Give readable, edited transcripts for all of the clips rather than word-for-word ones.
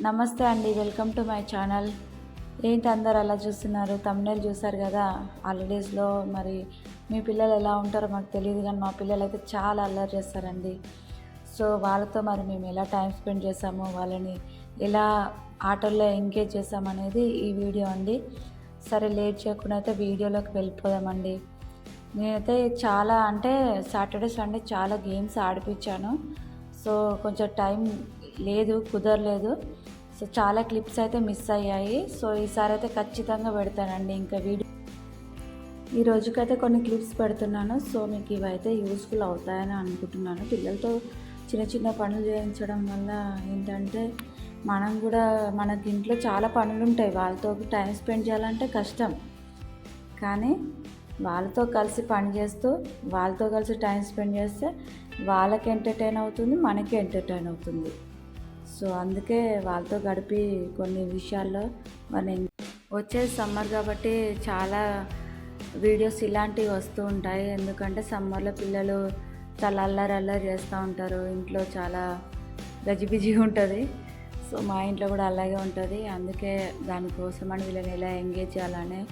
నమస్తే అండి, welcome to my channel. ఏంటి అందరు అలా చూస్తున్నారు? తమ్నేల్ చూసారు కదా. హాలిడేస్లో మరి మీ పిల్లలు ఎలా ఉంటారో మాకు తెలియదు, కానీ మా పిల్లలు అయితే చాలా అల్లరి చేస్తారండి. సో వాళ్ళతో మరి మేము ఎలా టైం స్పెండ్ చేసామో, వాళ్ళని ఎలా ఆటల్లో ఎంగేజ్ చేసామనేది ఈ వీడియో అండి. సరే లేట్ చేయకుండా అయితే వీడియోలోకి వెళ్ళిపోదామండి. నేనైతే చాలా సాటర్డే సండే చాలా గేమ్స్ ఆడిపించాను. సో కొంచెం టైం లేదు, కుదరలేదు. సో చాలా క్లిప్స్ అయితే మిస్ అయ్యాయి. సో ఈసారి అయితే ఖచ్చితంగా పెడతానండి. ఇంకా వీడియో ఈ రోజుకైతే కొన్ని క్లిప్స్ పెడుతున్నాను. సో మీకు ఇవైతే యూస్ఫుల్ అవుతాయని అనుకుంటున్నాను. పిల్లలతో చిన్న చిన్న పనులు చేయించడం వల్ల ఏంటంటే మనం కూడా మనకి ఇంట్లో చాలా పనులు ఉంటాయి. వాళ్ళతో టైం స్పెండ్ చేయాలంటే కష్టం, కానీ వాళ్ళతో కలిసి పని చేస్తూ వాళ్ళతో కలిసి టైం స్పెండ్ చేస్తే వాళ్ళకి ఎంటర్టైన్ అవుతుంది, మనకి ఎంటర్టైన్ అవుతుంది. సో అందుకే వాళ్ళతో గడిపి కొన్ని విషయాల్లో వచ్చేది సమ్మర్ కాబట్టి చాలా వీడియోస్ ఇలాంటివి వస్తూ ఉంటాయి. ఎందుకంటే సమ్మర్లో పిల్లలు చాలా అల్లరి చేస్తూ ఉంటారు. ఇంట్లో చాలా గజిబిజి ఉంటుంది. సో మా ఇంట్లో కూడా అలాగే ఉంటుంది. అందుకే దానికోసమని వీళ్ళని ఎలా ఎంగేజ్ చేయాలనే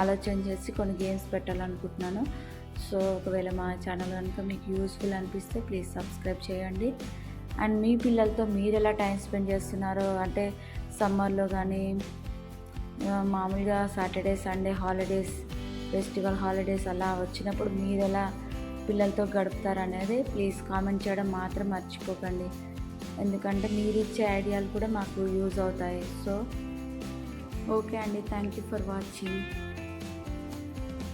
ఆలోచన చేసి కొన్ని గేమ్స్ పెట్టాలనుకుంటున్నాను. సో ఒకవేళ మా ఛానల్ కనుక మీకు యూస్ఫుల్ అనిపిస్తే ప్లీజ్ సబ్స్క్రైబ్ చేయండి. అండ్ మీ పిల్లలతో మీరు ఎలా టైం స్పెండ్ చేస్తున్నారో, అంటే సమ్మర్లో కానీ మామూలుగా Saturday Sunday holidays, festival holidays అలా వచ్చినప్పుడు మీరు ఎలా పిల్లలతో గడుపుతారనేది ప్లీజ్ కామెంట్ చేయడం మాత్రం మర్చిపోకండి. ఎందుకంటే మీరు ఇచ్చే ఐడియాలు కూడా మాకు యూజ్ అవుతాయి. సో ఓకే అండి, థ్యాంక్ యూ ఫర్ వాచింగ్.